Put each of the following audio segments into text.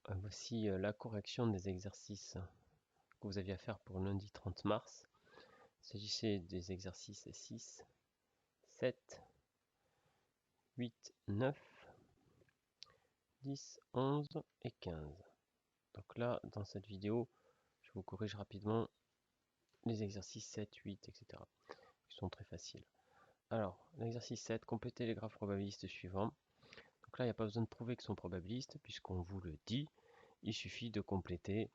Voici la correction des exercices que vous aviez à faire pour lundi 30 mars. Il s'agissait des exercices 6, 7, 8, 9, 10, 11 et 15. Donc là, dans cette vidéo, je vous corrige rapidement les exercices 7, 8, etc. qui sont très faciles. Alors, l'exercice 7, complétez les graphes probabilistes suivants. Donc là, il n'y a pas besoin de prouver qu'ils sont probabilistes, puisqu'on vous le dit. Il suffit de compléter.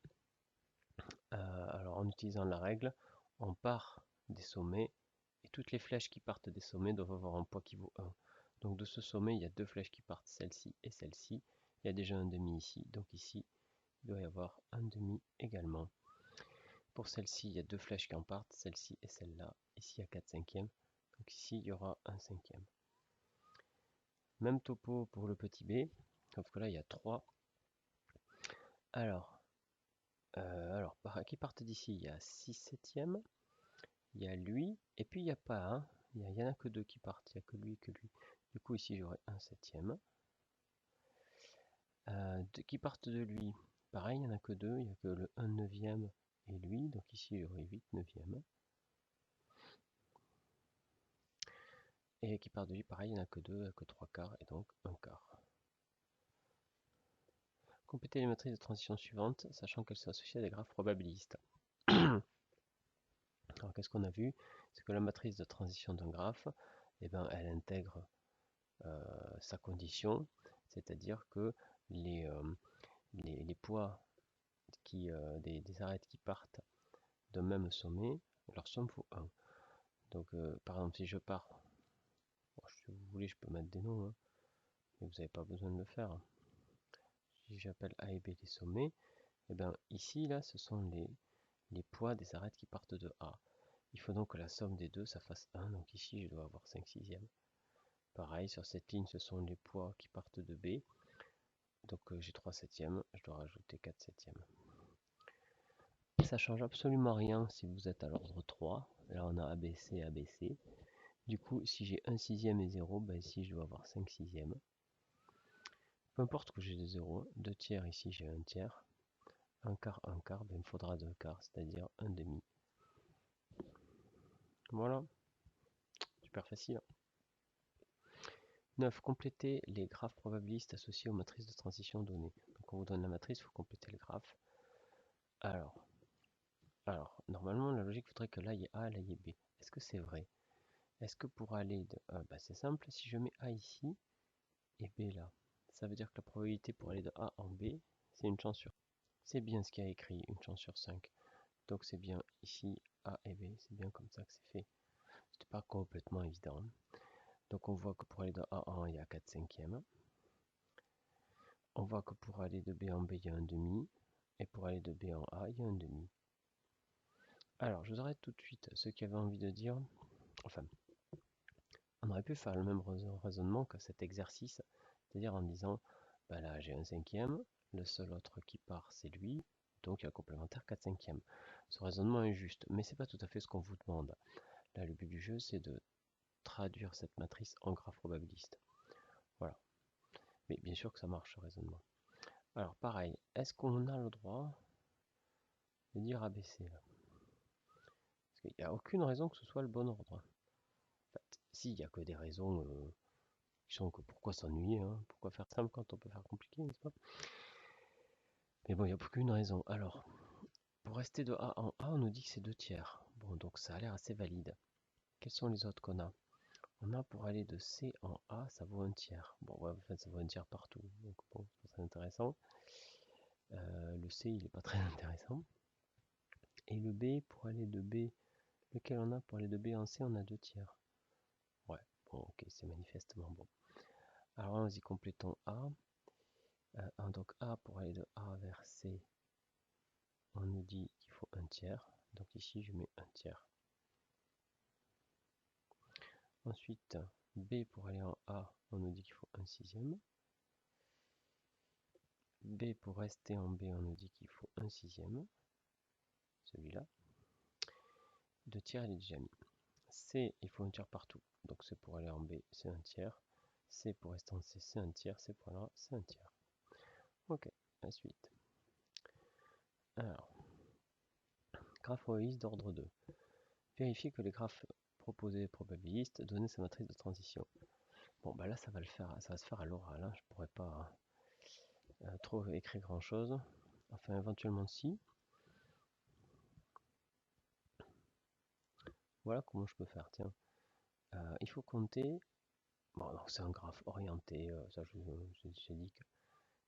Alors, en utilisant la règle, on part des sommets, et toutes les flèches qui partent des sommets doivent avoir un poids qui vaut 1. Donc de ce sommet, il y a deux flèches qui partent, celle-ci et celle-ci. Il y a déjà un demi ici, donc ici, il doit y avoir un demi également. Pour celle-ci, il y a deux flèches qui en partent, celle-ci et celle-là. Ici, il y a 4 cinquièmes. Donc ici, il y aura un cinquième. Même topo pour le petit b, sauf que là, il y a 3. Alors qui partent d'ici, il y a 6 septièmes. Il y a lui, et puis il n'y a pas un. Il n'y en a que deux qui partent, il n'y a que lui et que lui. Du coup, ici, j'aurai un septième. Qui partent de lui, pareil, il n'y en a que deux, il n'y a que le 1 neuvième et lui, donc ici, j'aurai 8 neuvièmes. Et qui part de lui, pareil, il n'y en a que deux, il n'y a que 3 quarts, et donc 1 quart. Complétez les matrices de transition suivantes, sachant qu'elles sont associées à des graphes probabilistes. Alors, qu'est-ce qu'on a vu? C'est que la matrice de transition d'un graphe, eh ben, elle intègre sa condition, c'est-à-dire que les poids des arêtes qui partent d'un même sommet, leur somme vaut 1. Donc, par exemple, si je pars, bon, si vous voulez, je peux mettre des noms, hein, mais vous n'avez pas besoin de le faire. Si j'appelle A et B les sommets, et bien ici, là, ce sont les poids des arêtes qui partent de A. Il faut donc que la somme des deux, ça fasse 1. Donc ici, je dois avoir 5 sixièmes. Pareil, sur cette ligne, ce sont les poids qui partent de B. Donc j'ai 3 septièmes, je dois rajouter 4 septièmes. Ça change absolument rien si vous êtes à l'ordre 3. Là, on a ABC, ABC. Du coup, si j'ai 1 sixième et 0, ben ici, je dois avoir 5 sixièmes. Peu importe que j'ai des 0, 2 tiers, ici j'ai 1 tiers. 1 quart, ben il me faudra 2 quarts, c'est-à-dire 1 demi. Voilà, super facile. 9. Complétez les graphes probabilistes associés aux matrices de transition données. Donc on vous donne la matrice, il faut compléter le graphe. Alors, normalement, la logique voudrait que là, il y ait A, là, il y ait B. Est-ce que c'est vrai? Est-ce que pour aller de A, c'est simple, si je mets A ici et B là, ça veut dire que la probabilité pour aller de A en B, c'est une chance sur... C'est bien ce qu'il y a écrit, une chance sur 5. Donc c'est bien ici A et B, c'est bien comme ça que c'est fait. C'était pas complètement évident. Donc on voit que pour aller de A en A, il y a 4 cinquièmes. On voit que pour aller de B en B, il y a un demi. Et pour aller de B en A, il y a un demi. Alors, je vous arrête tout de suite. Ceux qui avaient envie de dire... Enfin, on aurait pu faire le même raisonnement que cet exercice. C'est-à-dire en disant, bah là j'ai un cinquième, le seul autre qui part c'est lui, donc il y a un complémentaire 4 cinquièmes. Ce raisonnement est juste, mais c'est pas tout à fait ce qu'on vous demande. Là, le but du jeu, c'est de traduire cette matrice en graphe probabiliste. Voilà. Mais bien sûr que ça marche, ce raisonnement. Alors, pareil, est-ce qu'on a le droit de dire ABC là? Parce qu'il n'y a aucune raison que ce soit le bon ordre. En fait, si, il n'y a que des raisons qui sont que pourquoi s'ennuyer, hein, pourquoi faire simple quand on peut faire compliqué, n'est-ce pas? Mais bon, il n'y a aucune raison. Alors, pour rester de A en A, on nous dit que c'est 2 tiers. Bon, donc ça a l'air assez valide. Quels sont les autres qu'on a? On a pour aller de C en A, ça vaut 1 tiers. Bon, ouais, en fait, ça vaut 1 tiers partout. Donc bon, c'est intéressant. Le C, il n'est pas très intéressant. Et le B, pour aller de B, lequel on a pour aller de B en C, on a 2 tiers. Ouais, bon, ok, c'est manifestement bon. Alors, allons-y, complétons A. Donc A, pour aller de A vers C, on nous dit qu'il faut 1 tiers. Donc ici, je mets 1 tiers. Ensuite, B pour aller en A, on nous dit qu'il faut 1 sixième. B pour rester en B, on nous dit qu'il faut 1 sixième. Celui-là. 2 tiers, il est déjà mis. C, il faut 1 tiers partout. Donc c'est pour aller en B, c'est 1 tiers. C pour rester en C, c'est 1 tiers. C pour aller en A, c'est 1 tiers. Ok. la suite. Alors, graphe probabiliste d'ordre 2. Vérifier que les graphes proposés probabilistes donnaient sa matrice de transition. Bon, bah là, ça va se faire à l'oral. Hein. Je pourrais pas trop écrire grand chose. Enfin, éventuellement, si. Voilà comment je peux faire. Tiens, il faut compter. Bon, c'est un graphe orienté. Ça, j'ai dit que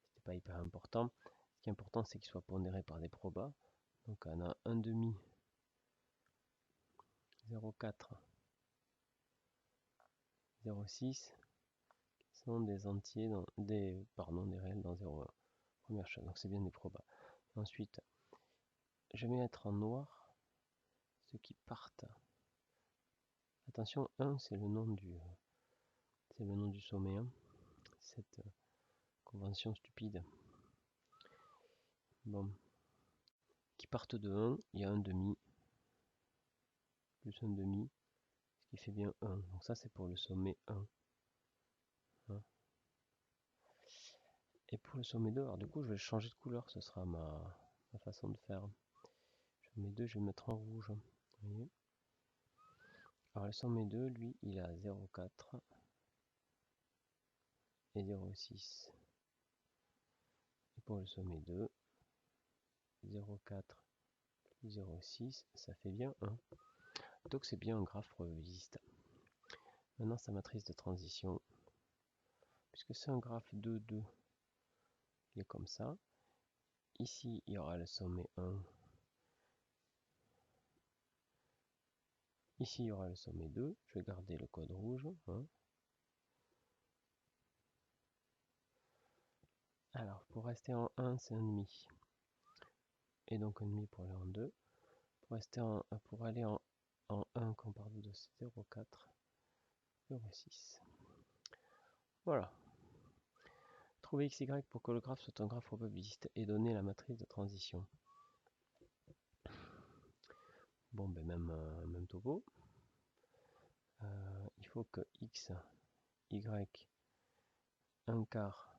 c'était pas hyper important. Ce qui est important, c'est qu'il soit pondéré par des probas. Donc, on a 1,5, 0,4, 0,6 sont des entiers, des réels dans 0,1. Première chose, donc c'est bien des probas. Ensuite, je vais mettre en noir ceux qui partent. Attention, 1 c'est le nom du sommet. Hein. Cette convention stupide. Bon. Qui partent de 1, il y a 1,5 plus 1,5, ce qui fait bien 1. Donc ça c'est pour le sommet 1. Hein. Et pour le sommet 2, alors du coup je vais changer de couleur, ce sera ma façon de faire. Le sommet 2, je vais mettre en rouge. Vous voyez. Alors le sommet 2, lui, il a 0,4 et 0,6. Et pour le sommet 2, 0,4 plus 0,6, ça fait bien 1. Donc c'est bien un graphe probabiliste. Maintenant sa matrice de transition, puisque c'est un graphe 2, 2, il est comme ça. Ici, il y aura le sommet 1. Ici, il y aura le sommet 2. Je vais garder le code rouge. Hein. Alors, pour rester en 1, c'est 1,5. Et donc 1,5 pour aller en 2. Pour aller en 1, quand on part de 2, c'est 0,4, 0,6. Voilà. Trouver x, y pour que le graphe soit un graphe probabiliste et donner la matrice de transition. Bon, ben même topo. Il faut que x, y, 1 quart,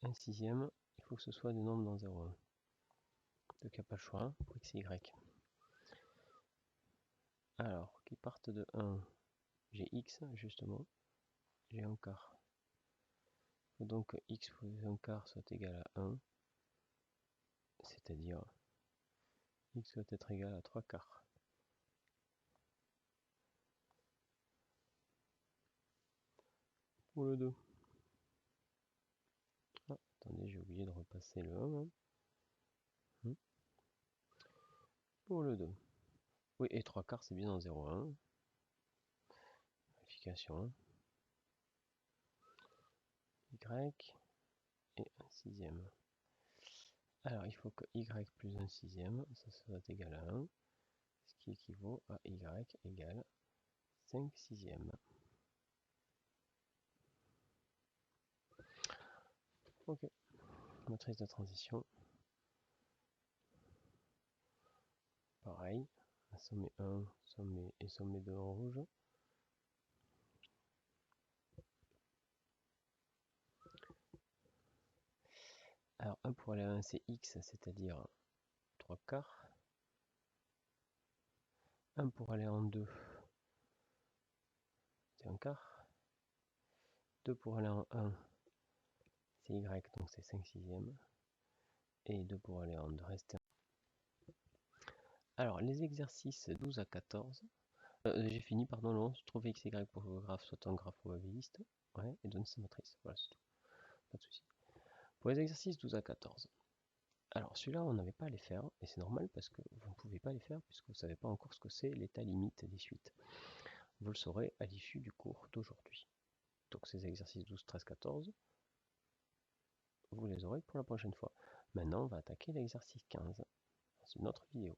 1 sixième, il faut que ce soit des nombres dans 0,1. Donc il n'y a pas le choix pour x et y. Alors, qui partent de 1, j'ai x justement, j'ai 1 quart. Il faut donc que x fois 1 quart soit égal à 1, c'est-à-dire x doit être égal à 3 quarts. Pour le 2. Ah, attendez, j'ai oublié de repasser le 1. Hein. Pour le 2. Oui, et 3 quarts, c'est bien dans 0,1. Vérification. Y et 1 sixième. Alors, il faut que y plus 1 sixième, ça soit égal à 1, ce qui équivaut à y égale 5 sixièmes. Ok, matrice de transition. Pareil, sommet 1 et sommet 2 en rouge. Alors 1 pour aller à 1 c'est x, c'est-à-dire 3 quarts. 1 pour aller en 2 c'est 1 quart. 2 pour aller en 1 c'est y, donc c'est 5 sixièmes. Et 2 pour aller en 2 rester. Alors les exercices 12 à 14. J'ai fini, pardon, le 11. Trouver x, y pour que le graphe soit un graphe probabiliste. Ouais, et donne sa matrice. Voilà, c'est tout. Pas de souci. Pour les exercices 12 à 14. Alors celui-là, on n'avait pas à les faire, et c'est normal parce que vous ne pouvez pas les faire puisque vous ne savez pas encore ce que c'est l'état limite des suites. Vous le saurez à l'issue du cours d'aujourd'hui. Donc ces exercices 12, 13, 14, vous les aurez pour la prochaine fois. Maintenant, on va attaquer l'exercice 15 dans une autre vidéo.